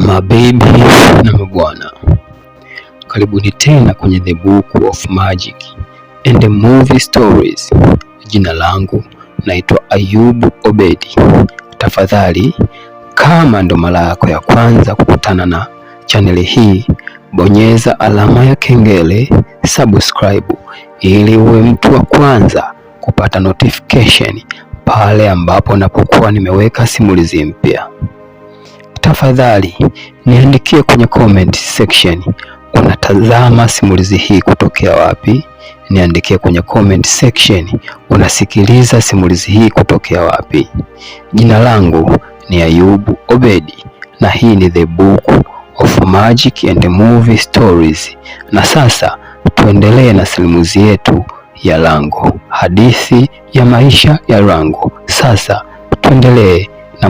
Mabibi na mabwana, karibuni tena kwenye The Book of Magic and the Movie Stories. Jina langu naitwa Ayubu Obedi. Tafadhali, kama ndo mara yako ya kwanza kukutana na chaneli hii, bonyeza alama ya kengele, subscribe ili uwe mtu wa kwanza kupata notification pale ambapo napokuwa nimeweka simulizi mpya. Tafadhali niandikie kwenye comment section unatazama simulizi hii kutokea wapi. Niandikie kwenye comment section unasikiliza simulizi hii kutokea wapi. Jina langu ni Ayubu Obedi na hii ni The Book of Magic and Movie Stories. Na sasa tuendelee na simulizi yetu ya Lango, hadithi ya maisha ya Lango. Sasa tuendelee na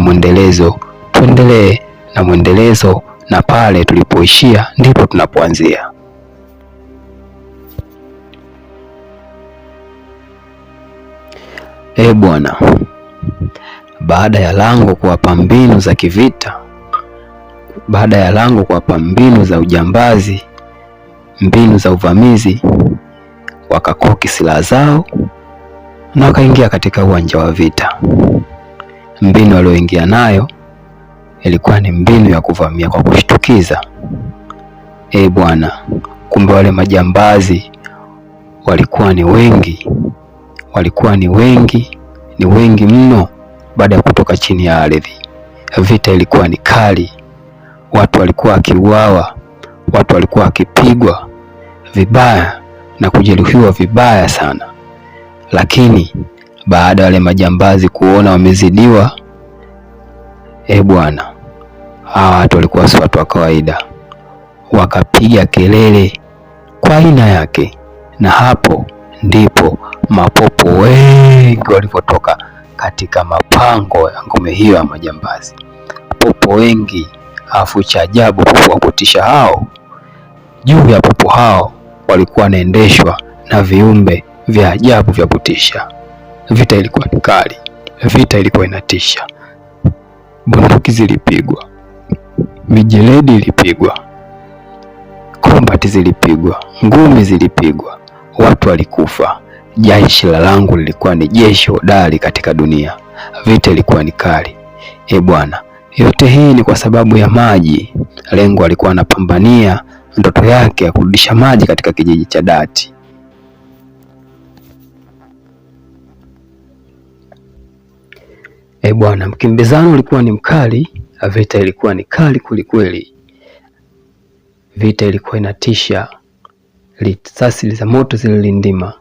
mwendelezo, na pale tulipoishia ndipo tunapoanzia. Bwana, baada ya Lango kuwapa mbinu za kivita, baada ya Lango kuwapa mbinu za ujambazi, mbinu za uvamizi, wakakoki silaha zao na wakaingia katika uwanja wa vita. Mbinu walioingia nayo ilikuwa ni mbinu ya kuvamia kwa kushtukiza. Bwana, kumbe wale majambazi walikuwa ni wengi mno. Baada ya kutoka chini ya ardhi, vita ilikuwa ni kali. Watu walikuwa wakiuawa, watu walikuwa wakipigwa vibaya na kujeruhiwa vibaya sana. Lakini baada ya wale majambazi kuona wamezidiwa, Bwana, hawa watu walikuwa si watu wa kawaida. Wakapiga kelele kwa aina yake, na hapo ndipo mapopo wengi walipotoka katika mapango ya ngome hiyo ya majambazi. Popo wengi, afu cha ajabu, popo wa kutisha hao. Juu ya popo hao walikuwa wanaendeshwa na viumbe vya ajabu vya kutisha. Vita ilikuwa ni kali, vita ilikuwa inatisha. Bunduki zilipigwa, mijeledi ilipigwa, kombati zilipigwa, ngumi zilipigwa, watu walikufa. Jeshi la Lango lilikuwa ni jeshi hodari katika dunia. Vita ilikuwa ni kali. Bwana, yote hii ni kwa sababu ya maji. Lango alikuwa anapambania ndoto yake ya kurudisha maji katika kijiji cha Dati. Bwana, mkimbizano ulikuwa ni mkali, vita ilikuwa ni kali kweli. Vita ilikuwa inatisha, risasi za moto zililindima,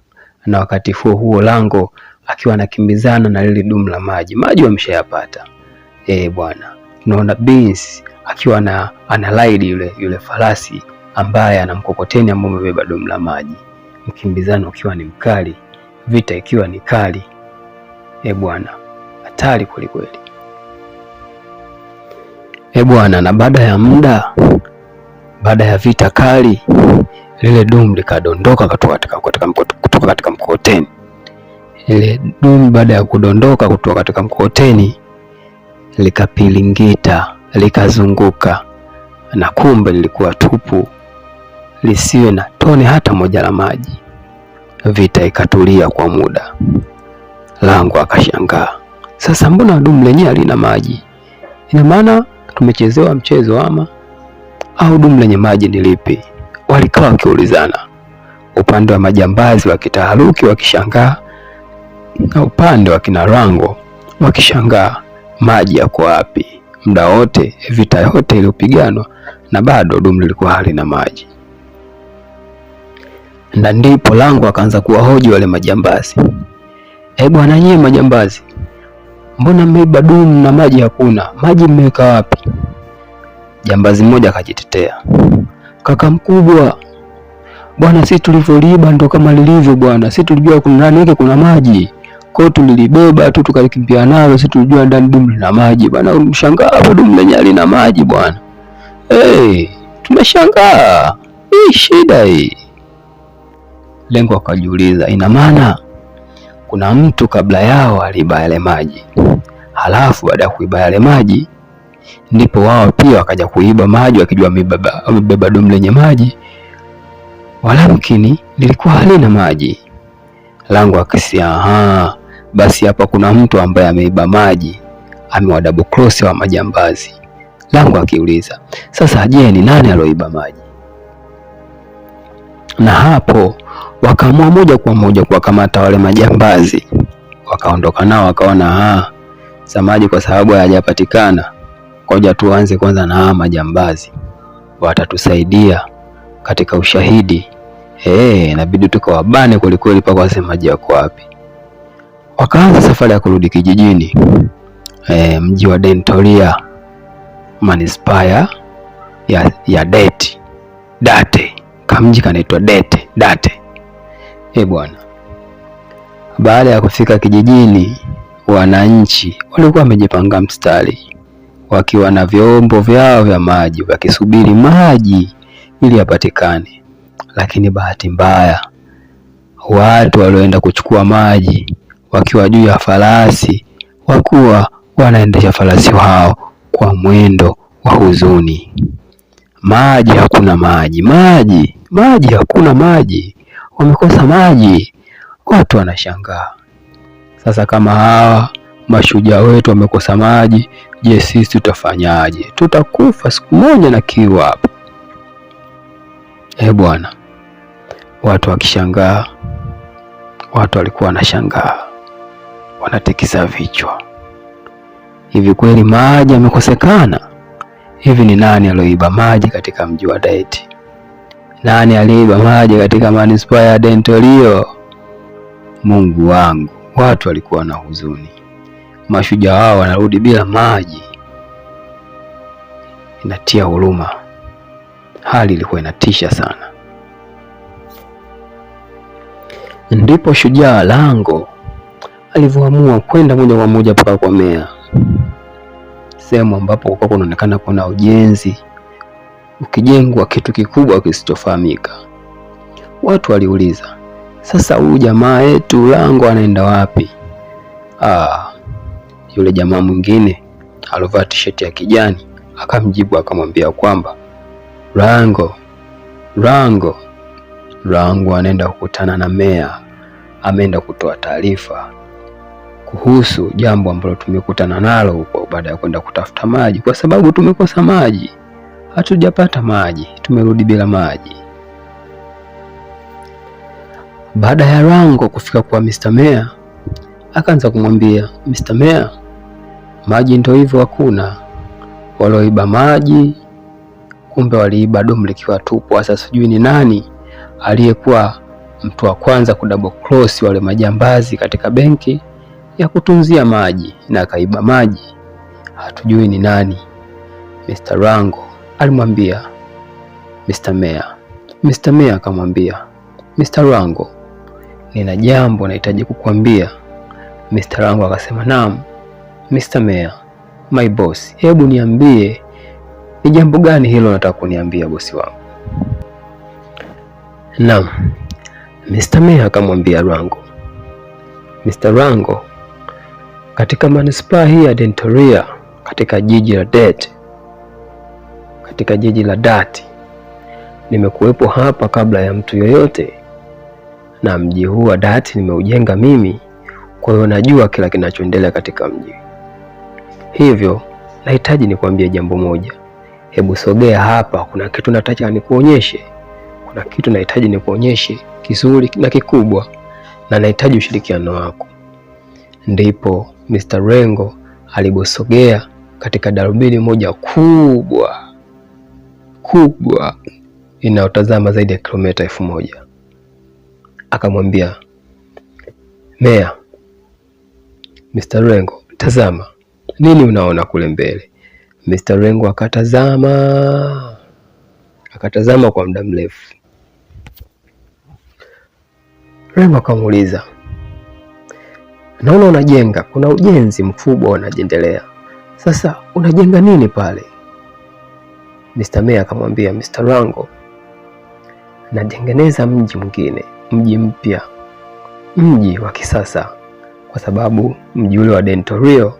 na wakati huo Lango akiwa anakimbizana na lile dumu la maji. Maji wameshayapata. Bwana, tunaona Beans akiwa ana ride yule farasi ambaye ana mkokoteni ambao umebeba dumu la maji. Mkimbizano ukiwa ni mkali, vita ikiwa ni kali. Bwana, hatari kweli. Bwana, na baada ya muda, baada ya vita kali, lile dumu likadondoka kutoka katika mkokoteni. Ile dumu baada ya kudondoka kutoka katika mkokoteni likapilingita, likazunguka, na kumbe lilikuwa tupu, lisiwe na tone hata moja la maji. Vita ikatulia kwa muda. Lango akashangaa, sasa mbona dumu lenyewe halina maji? Ina maana tumechezewa mchezo au dumu lenye maji ni lipi? Walikaa wakiulizana, upande wa majambazi wakitaharuki wakishangaa, na upande wa kina Lango wakishangaa maji yako wapi? Muda wote, vita yote iliyopiganwa, na bado dumu lilikuwa halina maji. Na ndipo Lango akaanza kuwahoji wale majambazi. Bwana, nyie majambazi, mbona mmeiba dumu na maji hakuna? Maji mmeweka wapi? Jambazi mmoja akajitetea, kaka mkubwa, bwana, sisi tulivyoliiba ndo kama lilivyo bwana. Sisi tulijua ndani yake kuna maji, kwa hiyo tulilibeba tu tukalikimbia nalo. Sisi tulijua ndani dumu lina maji bwana. Mshangaa hapo dumu lenye halina maji bwana. Tumeshangaa, hii shida hii. Lengo akajiuliza, ina maana kuna mtu kabla yao aliiba yale maji, halafu baada ya kuiba yale maji Ndipo wao pia wakaja kuiba maji wakijua wamebeba dumu lenye maji, walakini lilikuwa halina maji. Lango akisia, basi hapa kuna mtu ambaye ameiba maji, amewa double cross wa majambazi. Lango akiuliza, sasa je, ni nani aloiba maji? Na hapo wakaamua moja kwa moja kuwakamata wale majambazi. Wakaondoka nao, wakaona maji kwa sababu hayajapatikana, ngoja tuanze kwanza na majambazi, watatusaidia katika ushahidi. Inabidi tukawabane kwelikweli mpaka waseme maji yako wapi. Wakaanza safari ya kurudi kijijini, mji wa Dentoria, manispaa ya Date. Kamji kanaitwa Date. Bwana. Baada ya kufika kijijini, wananchi walikuwa wamejipanga mstari wakiwa na vyombo vyao vya maji wakisubiri maji ili yapatikane. Lakini bahati mbaya, watu walioenda kuchukua maji wakiwa juu ya farasi wakuwa wanaendesha farasi hao kwa mwendo wa huzuni. Maji hakuna maji hakuna maji, wamekosa maji. Watu wanashangaa, sasa kama hawa mashujaa wetu wamekosa maji, je, sisi tutafanyaje? Tutakufa siku moja na kiu hapa. Bwana. Watu wakishangaa, watu walikuwa wanashangaa, wanatikisa vichwa. Hivi kweli maji yamekosekana? Hivi ni nani alioiba maji katika mji wa Date? Nani aliiba maji katika manispaa ya Dentoria? Mungu wangu, watu walikuwa na huzuni. Mashujaa wao wanarudi bila maji. Inatia huruma. Hali ilikuwa inatisha sana. Ndipo shujaa Lango alivyoamua kwenda moja kwa moja mpaka kwa meya, sehemu ambapo kwa kunaonekana kuna ujenzi ukijengwa kitu kikubwa kisichofahamika. Watu waliuliza, sasa huyu jamaa yetu Lango anaenda wapi? Yule jamaa mwingine alovaa t-shirt ya kijani akamjibu akamwambia kwamba Lango anaenda kukutana na meya, ameenda kutoa taarifa kuhusu jambo ambalo tumekutana nalo huko baada ya kwenda kutafuta maji, kwa sababu tumekosa maji, hatujapata maji, tumerudi bila maji. Baada ya Lango kufika kwa Mr. Mayor, akaanza kumwambia Mr. Mayor, maji ndio hivyo hakuna. Walioiba maji kumbe waliiba dumu likiwa tupu. Sasa sijui ni nani aliyekuwa mtu wa kwanza kudouble cross wale majambazi katika benki ya kutunzia maji na akaiba maji. Hatujui ni nani. Mr. Lango alimwambia Mr. Mayor. Mr. Mayor akamwambia Mr. Lango, nina jambo nahitaji kukuambia. Mr. Lango akasema, naam Mr. Mayor, my boss, hebu niambie ni jambo gani hilo nataka kuniambia bosi wangu? Naam. Mr. Mayor akamwambia Lango, Mr. Lango, katika manispaa hii ya Dentoria, katika jiji la Date, katika jiji la Date, nimekuwepo hapa kabla ya mtu yoyote, na mji huu wa Date nimeujenga mimi, kwa hiyo najua kila kinachoendelea katika mji. Hivyo nahitaji nikwambie jambo moja. Hebu sogea hapa, kuna kitu nataka nikuonyeshe. Kuna kitu nahitaji nikuonyeshe kizuri na kikubwa, na nahitaji ushirikiano wako. Ndipo Mr. Lango aliposogea katika darubini moja kubwa inayotazama zaidi ya kilomita 1000. Akamwambia Mayor, Mr. Lango, tazama, nini unaona kule mbele? Mr. Lango akatazama kwa muda mrefu. Lango akamuuliza, naona unajenga, kuna ujenzi mkubwa unaendelea. Sasa unajenga nini pale? Mr. Mayor akamwambia Mr. Lango, natengeneza mji mwingine, mji mpya, mji wa kisasa, kwa sababu mji ule wa Dentoria,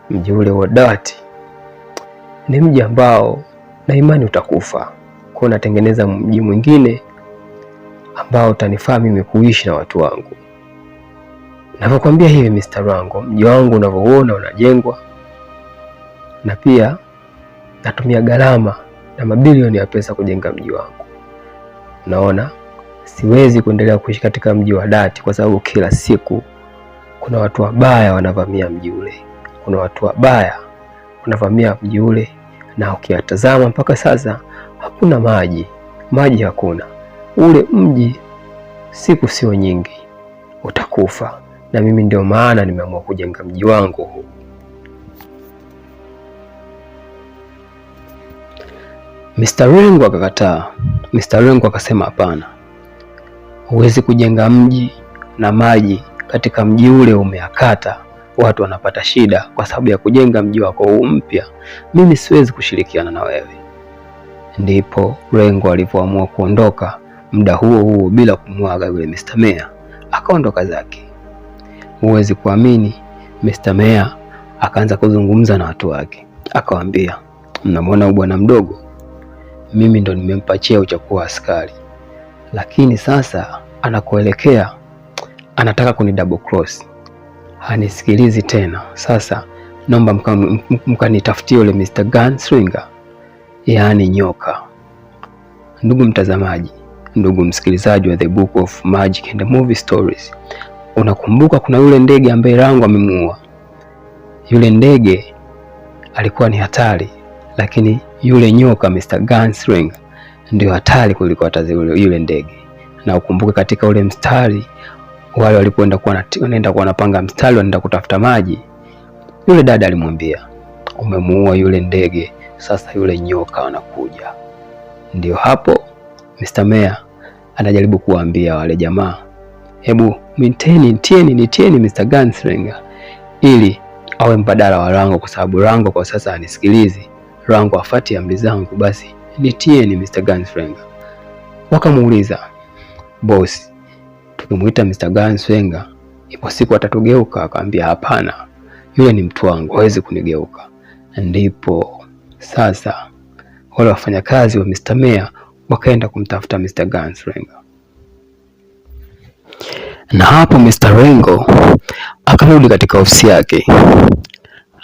mji ule wa Date ni mji ambao na imani utakufa. Kwa natengeneza mji mwingine ambao utanifaa mimi kuishi na watu wangu. Navyokuambia hivi Mr. Rango, mji wangu unavyoona unajengwa, na pia natumia gharama na mabilioni ya pesa kujenga mji wangu. Naona siwezi kuendelea kuishi katika mji wa Dati kwa sababu kila siku kuna watu wabaya wanavamia mji ule. Kuna watu wabaya wanavamia mji ule, na ukiyatazama mpaka sasa hakuna maji hakuna. Ule mji siku sio nyingi utakufa, na mimi ndio maana nimeamua kujenga mji wangu huu. Mr. Rengo akakataa. Mr. Rengo akasema hapana, huwezi kujenga mji na maji katika mji ule umeakata, watu wanapata shida kwa sababu ya kujenga mji wako huu mpya. Mimi siwezi kushirikiana na wewe. Ndipo Rengo alipoamua kuondoka muda huo bila kumwaga yule Mr. Mayor, akaondoka zake. Huwezi kuamini, Mr. Mayor akaanza kuzungumza na watu wake, akawaambia, mnamwona bwana mdogo, mimi ndo nimempa cheo cha kuwa askari, lakini sasa anakoelekea anataka kuni double cross, hanisikilizi tena. Sasa naomba mkanitafutie yule Mr. Gunslinger, yaani nyoka. Ndugu mtazamaji, ndugu msikilizaji wa The Book of Magic and Movie Stories, unakumbuka kuna yule ndege ambaye Rango amemuua? Yule ndege alikuwa ni hatari, lakini yule nyoka Mr. Gunslinger ndio hatari kuliko hata yule ndege. Na ukumbuke katika ule mstari wale walipoenda wanaenda wanapanga mstari wanaenda kutafuta maji, yule dada alimwambia, umemuua yule ndege, sasa yule nyoka anakuja. Ndio hapo Mr. Mayor anajaribu kuwaambia wale jamaa, hebu nitieni Mr. Gunslinger ili awe mbadala wa Rango, kwa sababu Rango kwa sasa anisikilizi. Rango afuati amri zangu, basi nitieni Mr. Gunslinger. Wakamuuliza, boss, tukimuita Mr. Gunslinger ipo siku atatugeuka? Akamwambia, hapana, yule ni mtu wangu, hawezi kunigeuka. Ndipo sasa wale wafanyakazi wa Mr. Mayor wakaenda kumtafuta Mr. Gunslinger. Na hapo Mr. Rengo akarudi katika ofisi yake,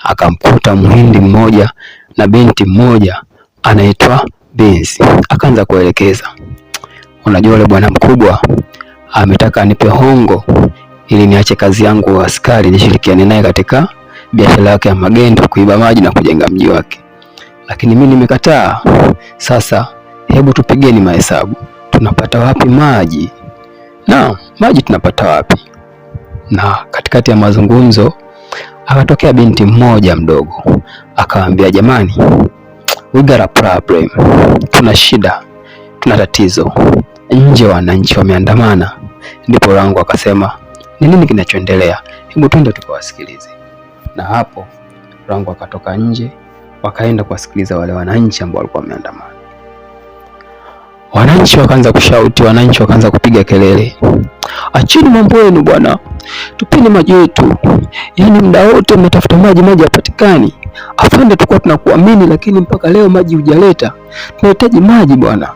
akamkuta muhindi mmoja na binti mmoja anaitwa Benzi. Akaanza kuelekeza, unajua yule bwana mkubwa ametaka anipe hongo ili niache kazi yangu wa askari nishirikiane naye katika biashara yake ya magendo, kuiba maji na kujenga mji wake, lakini mimi nimekataa. Sasa hebu tupigeni mahesabu, tunapata wapi maji? Na maji tunapata wapi? Na katikati ya mazungumzo akatokea binti mmoja mdogo, akawaambia, jamani, we got a problem, tuna shida, tuna tatizo, nje wananchi wameandamana. Ndipo Rango akasema, ni nini kinachoendelea? Hebu twende tukawasikilize. Na hapo Rango akatoka nje, wakaenda kuwasikiliza wale wananchi ambao walikuwa wameandamana. Wananchi wakaanza kushauti, wananchi wakaanza kupiga kelele, achini mambo yenu bwana, tupeni maji yetu, yaani muda wote mnatafuta maji hapatikani. Afande, tulikuwa tunakuamini, lakini mpaka leo maji hujaleta. Tunahitaji maji bwana,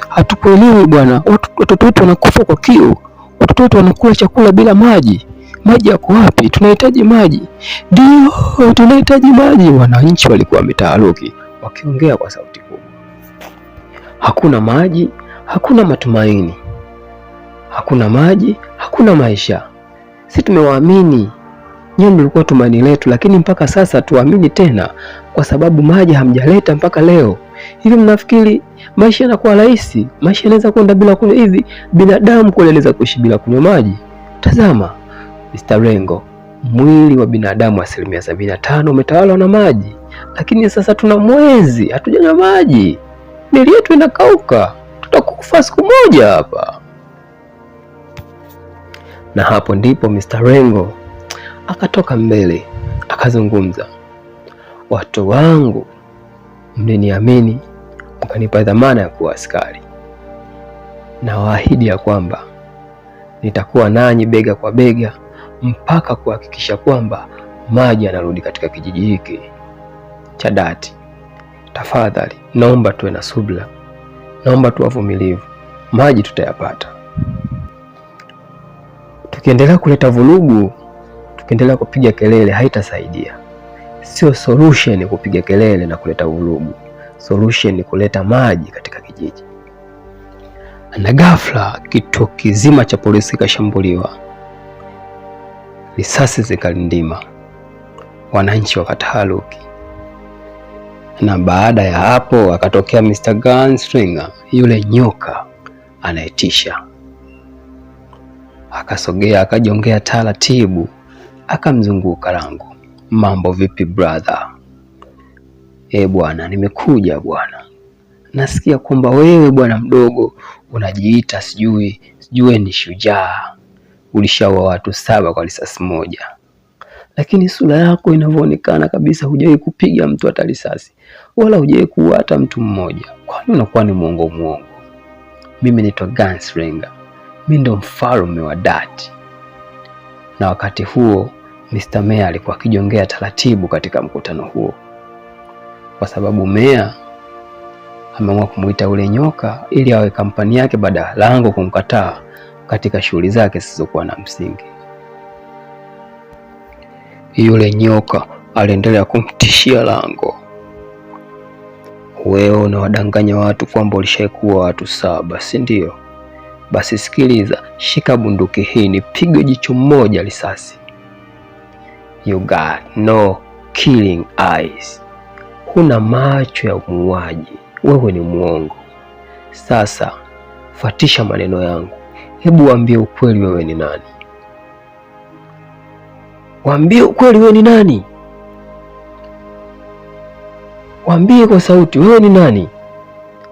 hatukuelewi bwana, watoto wetu wanakufa kwa kiu, watoto wetu wanakula chakula bila maji. Maji yako wapi? Tunahitaji maji. Ndio, tunahitaji maji. Wananchi walikuwa wametaharuki, wakiongea kwa sauti kubwa. Hakuna maji, hakuna matumaini. Hakuna maji, hakuna maisha. Sisi tumewaamini, nyinyi mlikuwa tumaini letu, lakini mpaka sasa tuamini tena kwa sababu maji hamjaleta mpaka leo. Hivi mnafikiri maisha yanakuwa rahisi? Maisha yanaweza kwenda bila kunywa hivi? Binadamu kweli anaweza kuishi bila kunywa maji? Tazama Mr. Rengo, mwili wa binadamu 75% umetawalwa na maji, lakini sasa tuna mwezi hatujanywa maji. Miili yetu inakauka, tutakufa siku moja hapa. Na hapo ndipo Mr. Rengo akatoka mbele akazungumza, watu wangu, mliniamini mkanipa dhamana ya kuwa askari, na waahidi ya kwamba nitakuwa nanyi bega kwa bega mpaka kuhakikisha kwamba maji yanarudi katika kijiji hiki cha Dati. tafadhali naomba tuwe na subira, naomba tuwe wavumilivu, maji tutayapata. Tukiendelea kuleta vurugu, tukiendelea kupiga kelele haitasaidia. Sio solution kupiga kelele na kuleta vurugu. Solution ni kuleta maji katika kijiji. Na ghafla kituo kizima cha polisi kikashambuliwa. Risasi zikalindima. Wananchi wakataharuki. Na baada ya hapo akatokea Mr. Gunslinger, yule nyoka anayetisha. Akasogea akajongea taratibu, akamzunguka Lango. Mambo vipi brother? Bwana, nimekuja bwana. Nasikia kwamba wewe bwana mdogo unajiita sijui ni shujaa. Ulishaua watu 7 kwa risasi moja. Lakini sura yako inavyoonekana kabisa hujawahi kupiga mtu hata risasi, wala hujawahi kuua hata mtu mmoja. Kwani unakuwa ni muongo? Mimi naitwa Gunslinger. Mimi ndo mfalme wa Dati. Na wakati huo Mr. Mayor alikuwa akijongea taratibu katika mkutano huo, kwa sababu Mayor ameamua kumuita ule nyoka ili awe kampani yake baada ya Lango kumkataa katika shughuli zake zisizokuwa na msingi. Yule nyoka aliendelea kumtishia Lango. Wewe unawadanganya watu kwamba ulishaikuwa watu 7, si ndio? Basi sikiliza, shika bunduki hii nipige jicho moja risasi. You got no killing eyes. Huna macho ya muuaji, wewe ni muongo. Sasa fuatisha maneno yangu. Hebu waambie ukweli, wewe ni nani? Waambie ukweli, wewe ni nani? Waambie kwa sauti, wewe ni nani?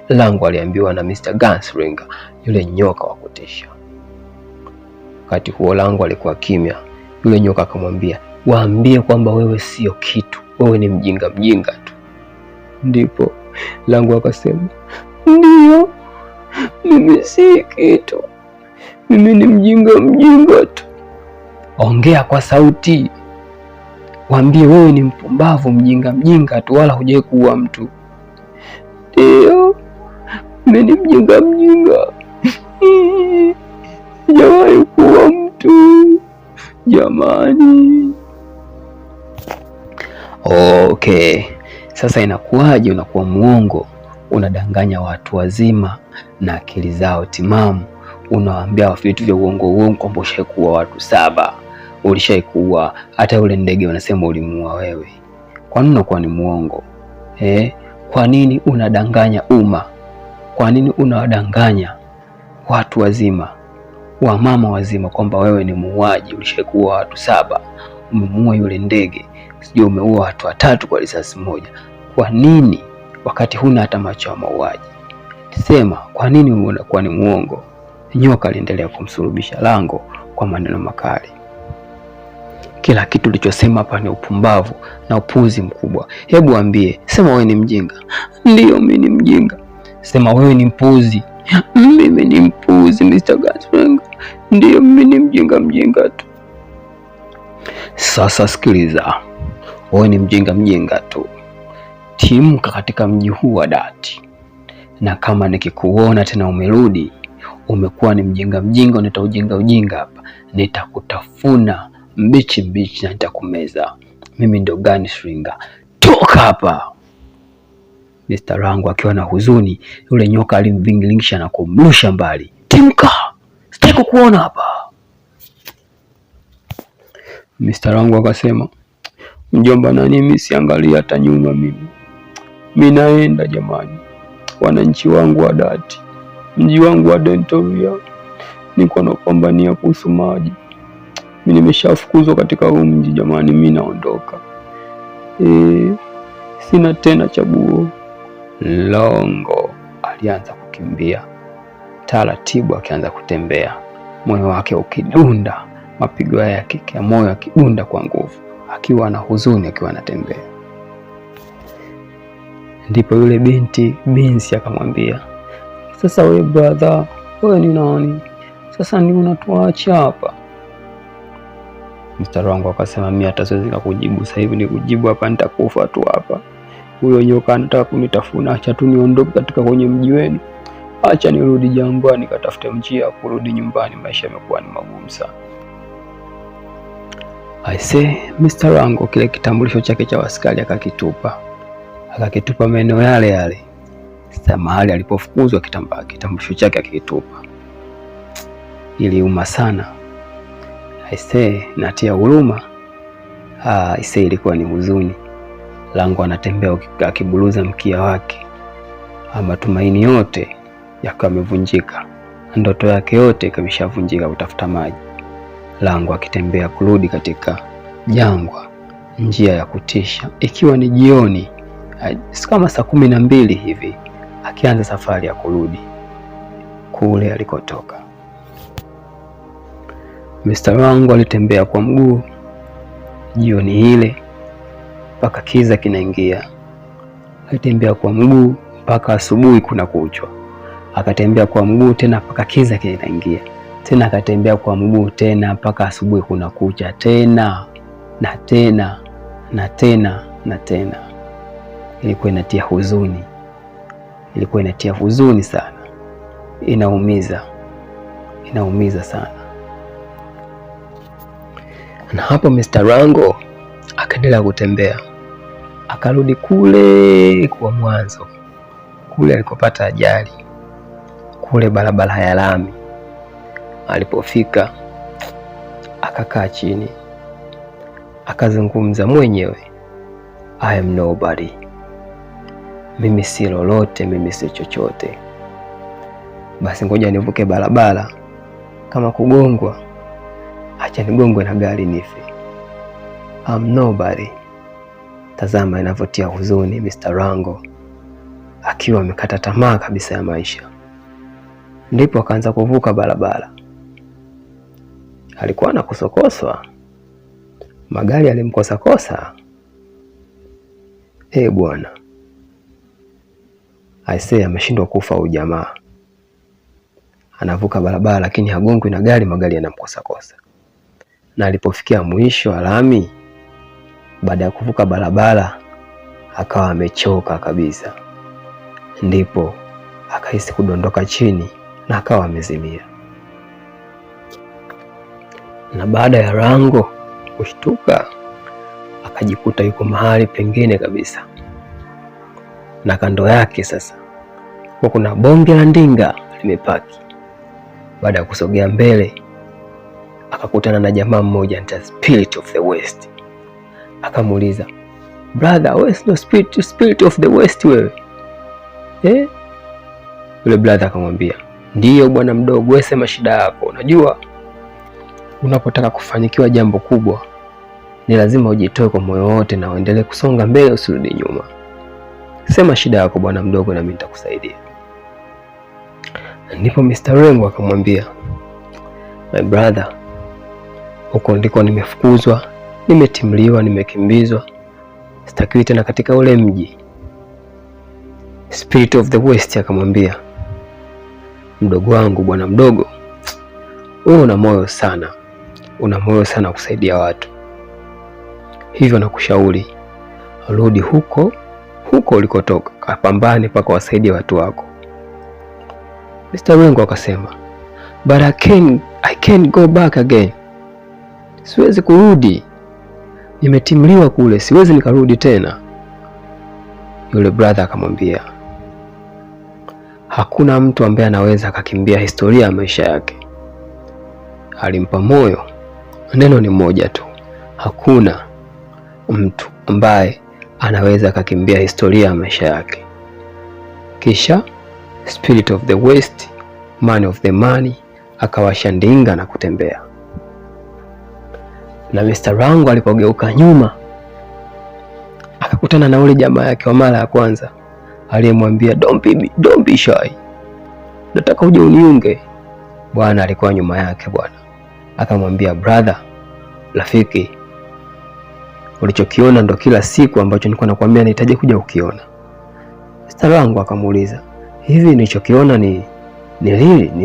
Lango aliambiwa na Mr. Gunslinger, yule nyoka wa kutisha. Wakati huo Lango alikuwa kimya. Yule nyoka akamwambia, waambie kwamba wewe sio kitu, wewe ni mjinga tu. Ndipo Lango akasema, ndio, mimi si kitu, mimi ni mjinga tu. Ongea kwa sauti. Waambie wewe ni mpumbavu, mjinga tu, wala hujawahi kuua mtu. Ndio, mimi ni mjinga. Sijawahi kuua mtu. Jamani. Okay. Sasa inakuwaje unakuwa muongo? Unadanganya watu wazima na akili zao timamu. Unawaambia vitu vya uongo kwamba ushaikuwa watu 7. Ulishaikuwa hata yule ndege wanasema ulimuua wewe. Kwa nini unakuwa ni muongo? Kwa nini unadanganya umma? Kwa nini unawadanganya watu wazima, wamama wazima kwamba wewe ni muuaji, ulishaikuwa watu 7, umemuua yule ndege, sijui umeua watu 3 kwa risasi moja? Kwa nini wakati huna hata macho ya mauaji? Sema, kwa nini unakuwa ni muongo? Nyoka aliendelea kumsulubisha Lango kwa maneno makali. Kila kitu ulichosema hapa ni upumbavu na upuzi mkubwa. Hebu ambie, sema wewe ni mjinga. Ndio, mimi ni mjinga. Sema wewe ni mpuzi. Mimi ni mpuzi Mr. Gunslinger. Ndio, mimi ni mjinga tu. Sasa sikiliza. Wewe ni mjinga tu. Timka katika mji huu wa Dati. Na kama nikikuona tena umerudi, umekuwa ni mjinga, uneta ujinga hapa, nitakutafuna mbichi na nitakumeza. Mimi ndo Gunslinger. Toka hapa. Mr. Lango akiwa na huzuni, yule nyoka alimvingilisha na kumrusha mbali. Timka! Sitaki kukuona hapa. Mr. Lango akasema, mjomba nani, mimi siangalia hata nyuma mimi naenda jamani. Wananchi wangu wa Dati, mji wangu wa Dentoria, niko napambania kuhusu maji. Mimi nimeshafukuzwa katika huu mji jamani, mimi naondoka. Sina tena chaguo. Lango alianza kukimbia taratibu, akianza kutembea, moyo wake ukidunda, mapigo yake ya moyo yakidunda kwa nguvu, akiwa na huzuni, akiwa anatembea. Ndipo yule binti akamwambia, sasa wewe brother, wewe ni nani? Sasa ni unatuacha hapa? Mr. Lango akasema, mimi hata siwezi kukujibu sasa hivi, nikujibu hapa nitakufa tu hapa. huyo nyoka anataka kunitafuna, acha tu niondoke katika kwenye mji wenu, acha nirudi jangwani katafute njia kurudi nyumbani, maisha yamekuwa ni magumu sana. I say Mr. Rango kile kitambulisho chake cha askari akakitupa maeneo yale yale. Sasa mahali alipofukuzwa kitambulisho chake akikitupa. Iliuma sana. I say natia huruma. I say ilikuwa ni huzuni. Rango anatembea akibuluza mkia wake. Matumaini yote yakawa yamevunjika. Ndoto yake yote kameshavunjika kutafuta maji. Rango akitembea kurudi katika jangwa, njia ya kutisha, ikiwa ni jioni kama saa 12 hivi, akianza safari ya kurudi kule alikotoka. Mr. Rango alitembea kwa mguu jioni ile mpaka kiza kinaingia. Alitembea kwa mguu mpaka asubuhi kuna kuchwa. Akatembea kwa mguu tena mpaka kiza kinaingia. Tena akatembea kwa mguu tena mpaka asubuhi kuna kucha, tena na tena na tena na tena. Ilikuwa inatia huzuni sana. Inaumiza sana. Na hapo Mr. Rango akaendelea kutembea, akarudi kule kwa mwanzo, kule alikopata ajali, kule barabara ya lami. Alipofika akakaa chini, akazungumza mwenyewe, I am nobody. Mimi si lolote, mimi si chochote. Basi ngoja nivuke barabara, kama kugongwa acha nigongwe na gari nife. I am nobody. Tazama inavyotia huzuni Mr. Rango akiwa amekata tamaa kabisa ya maisha. Ndipo akaanza kuvuka barabara. Alikuwa anakusokoswa, magari yalimkosa. Bwana, I say ameshindwa kufa huyu jamaa. Anavuka barabara lakini hagongwi na gari, magari yanamkosa. Na alipofikia mwisho wa lami, baada ya kuvuka barabara akawa amechoka kabisa. Ndipo akahisi kudondoka chini na akawa amezimia. Na baada ya Rango kushtuka, akajikuta yuko mahali pengine kabisa. Na kando yake sasa kuna bonge la ndinga limepaki. Baada ya kusogea mbele, akakutana na jamaa mmoja anaitwa Spirit of the West. Akamuuliza, brother, wewe ndio Spirit of the West wewe? Yule brother akamwambia, ndiyo bwana mdogo, wewe sema shida yako. Unajua unapotaka kufanikiwa jambo kubwa ni lazima ujitoe kwa moyo wote na uendelee kusonga mbele, usirudi nyuma. Sema shida yako bwana mdogo na mimi nitakusaidia. Ndipo Mr. Rango akamwambia, my brother, huko ndiko nimefukuzwa, nimetimliwa, nimekimbizwa, sitakiwi tena katika ule mji. Spirit of the West akamwambia, mdogo wangu, bwana mdogo, wewe una moyo sana kusaidia watu. Hivyo nakushauri rudi huko ulikotoka, kapambane mpaka wasaidie watu wako. Mr. Rango akasema, but I can't go back again. Siwezi kurudi, nimetimliwa kule, siwezi nikarudi tena. Yule brother akamwambia, hakuna mtu ambaye anaweza akakimbia historia ya maisha yake. Alimpa moyo, neno ni moja tu, hakuna mtu ambaye anaweza akakimbia historia ya maisha yake. Kisha Spirit of the West, man of the money, akawasha ndinga na kutembea. Na Mr. Rango alipogeuka nyuma, akakutana na ule jamaa yake wa mara ya kwanza aliyemwambia, don't be shy, nataka uje uniunge. Bwana alikuwa nyuma yake bwana. Akamwambia, brother, rafiki, ulichokiona ndo kila siku ambacho nilikuwa nakwambia nahitaji kuja ukiona. Mr. Rango akamuuliza, hivi nilichokiona ni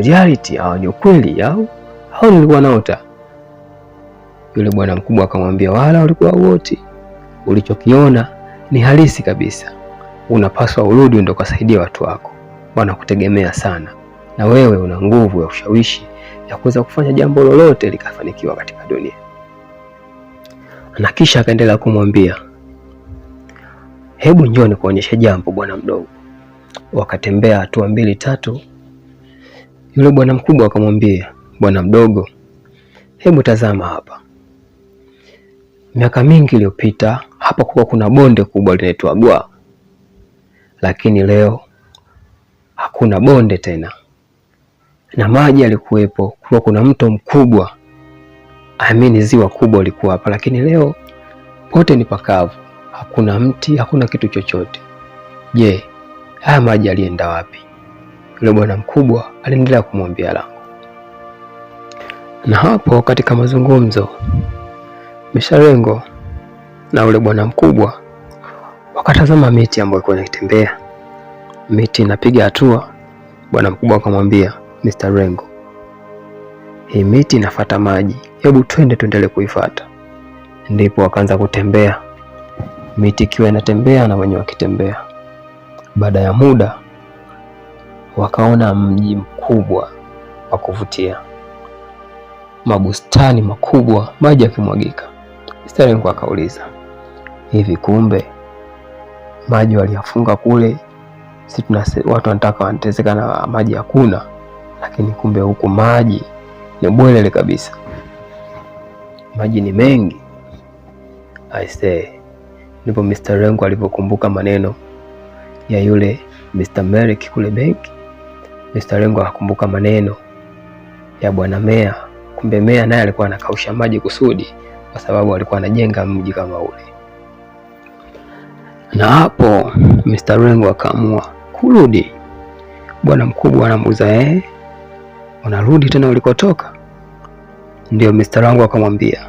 reality au ni ukweli au nilikuwa naota? Yule bwana mkubwa akamwambia, wala ulikuwa wote, ulichokiona ni halisi kabisa. unapaswa urudi ndio kusaidia watu wako, wanakutegemea sana, na wewe una nguvu ya ushawishi ya kuweza kufanya jambo lolote likafanikiwa katika dunia. Na kisha akaendelea kumwambia, hebu njoo nikuonyeshe jambo bwana mdogo. Wakatembea hatua 2-3. Yule bwana mkubwa akamwambia, bwana mdogo, hebu tazama hapa. Miaka mingi iliyopita hapa kuna bonde kubwa linaitwa Gwa, lakini leo hakuna bonde tena, na maji yalikuwepo. Kuna mto mkubwa, ziwa kubwa lilikuwa hapa, lakini leo pote ni pakavu, hakuna mti, hakuna kitu chochote. Je, haya maji yalienda wapi? Yule bwana mkubwa aliendelea kumwambia Lango. Na hapo katika mazungumzo, Mr. Rengo na yule bwana mkubwa wakatazama miti ambayo ilikuwa inatembea. Miti inapiga hatua. Bwana mkubwa akamwambia Mr. Rengo, hii miti inafuata maji, hebu tuendelee kuifuata. Ndipo wakaanza kutembea, miti ikiwa inatembea na wenyewe wakitembea. Baada ya muda wakaona mji mkubwa wa kuvutia, mabustani makubwa, maji yakimwagika. Mr. Rengo akauliza, hivi kumbe maji waliyafunga kule, watu wanataka wanateseka na maji hakuna, lakini kumbe huku maji ni bwelele kabisa, maji ni mengi. I say, ndipo Mr. Rengo alipokumbuka maneno ya yule Mr. Merrick kule benki. Mr. Rengo akakumbuka maneno ya bwana Meya. Kumbe Meya naye alikuwa anakausha maji kusudi, kwa sababu alikuwa anajenga mji kama ule. Na hapo Mr. Rengo akaamua kurudi. Bwana mkubwa anamuuliza, unarudi tena ulikotoka? Ndio Mr. Rengo akamwambia,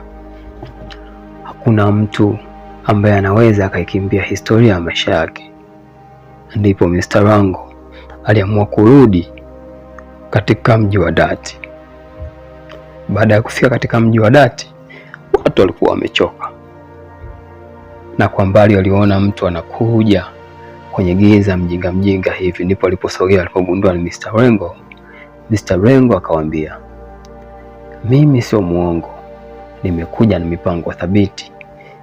hakuna mtu ambaye anaweza akaikimbia historia ya maisha yake. Ndipo Mr. Rengo aliamua kurudi katika mji wa Dati. Baada ya kufika katika mji wa Dati, watu walikuwa wamechoka, na kwa mbali waliona mtu anakuja kwenye giza mjinga hivi. Ndipo aliposogea, alipogundua ni Mr. Rengo. Mr. Rengo akawaambia, mimi sio muongo, nimekuja na mipango thabiti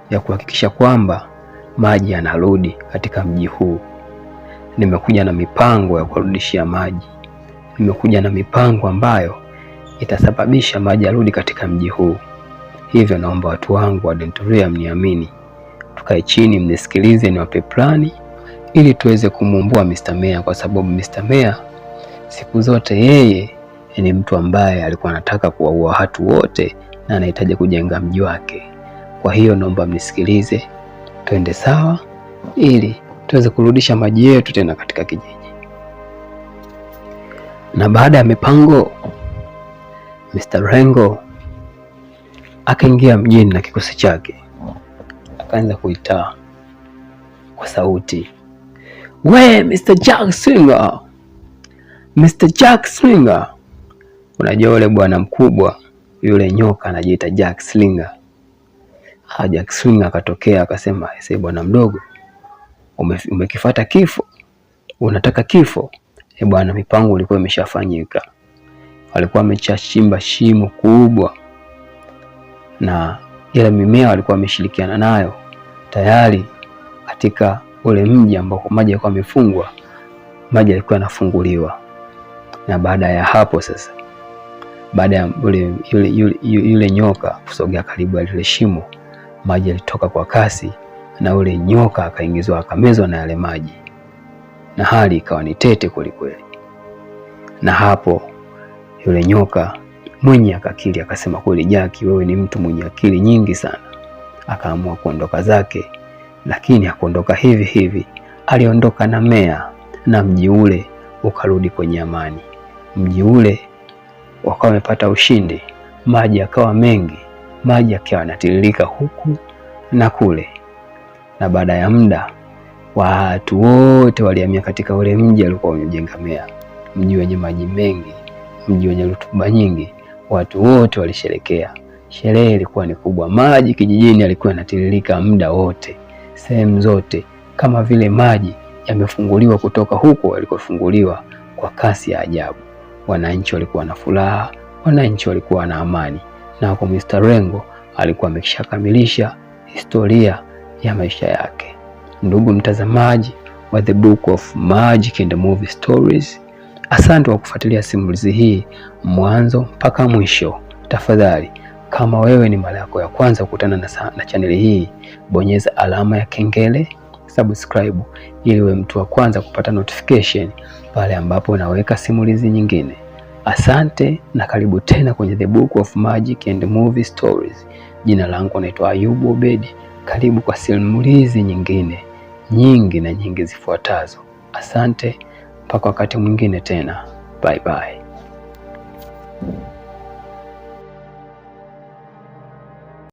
ya kuhakikisha kwamba maji yanarudi katika mji huu. Nimekuja na mipango ya kurudishia maji, nimekuja na mipango ambayo itasababisha maji yarudi katika mji huu. Hivyo naomba watu wangu wa Dentoria mniamini, tukae chini mnisikilize, niwape plani ili tuweze kumumbua Mr. Meya, kwa sababu Mr. Meya siku zote yeye ni mtu ambaye alikuwa anataka kuwaua watu wote na anahitaji kujenga mji wake. Kwa hiyo naomba mnisikilize, twende sawa ili tuweze kurudisha maji yetu tena katika kijiji. Na baada ya mipango, Mr. Rengo akaingia mjini na kikosi chake, akaanza kuita kwa sauti, we Mr. Jack Swinger, Mr. Jack Swinger. Unajua yule bwana mkubwa, yule nyoka anajiita Jack Slinger. Jack Slinger akatokea akasema, sasa bwana mdogo, umekifuata kifo? Unataka kifo? Bwana, mipango ilikuwa imeshafanyika. Walikuwa wamechimba shimo kubwa, na ile mimea walikuwa wameshirikiana nayo tayari katika ule mji ambao maji yalikuwa yamefungwa. Maji yalikuwa yanafunguliwa, na baada ya hapo sasa, baada ya yule nyoka kusogea karibu ya ile shimo, maji yalitoka kwa kasi, na ule nyoka akaingizwa, akamezwa na yale maji, na hali ikawa ni tete kweli. Na hapo yule nyoka mwenye akakili akasema, kweli Jaki, wewe ni mtu mwenye akili nyingi sana. Akaamua kuondoka zake, lakini hakuondoka hivi. Aliondoka na Meya, na mji ule ukarudi kwenye amani. Mji ule wakawa wamepata ushindi, maji yakawa mengi, maji yakawa yanatiririka huku na kule. Na baada ya muda, watu wote walihamia katika ule mji alikuwa umejenga Meya, mji wenye maji mengi, mji wenye rutuba nyingi. Watu wote walisherekea, sherehe ilikuwa ni kubwa. Maji kijijini yalikuwa yanatiririka muda wote, sehemu zote, kama vile maji yamefunguliwa kutoka huko yalikofunguliwa kwa kasi ya ajabu. Wananchi walikuwa na furaha, wananchi walikuwa na amani, na hapo Mr. Rengo alikuwa ameshakamilisha historia ya maisha yake. Ndugu mtazamaji wa The Book of Magic and Movie Stories, asante kwa kufuatilia simulizi hii mwanzo mpaka mwisho. Tafadhali, kama wewe ni mara yako ya kwanza kukutana na chaneli hii, bonyeza alama ya kengele, subscribe ili uwe mtu wa kwanza kupata notification pale ambapo naweka simulizi nyingine. Asante na karibu tena kwenye The Book of Magic and Movie Stories. Jina langu naitwa Ayubu Obedi. Karibu kwa simulizi nyingine nyingi zifuatazo. Asante mpaka wakati mwingine tena. Bye bye.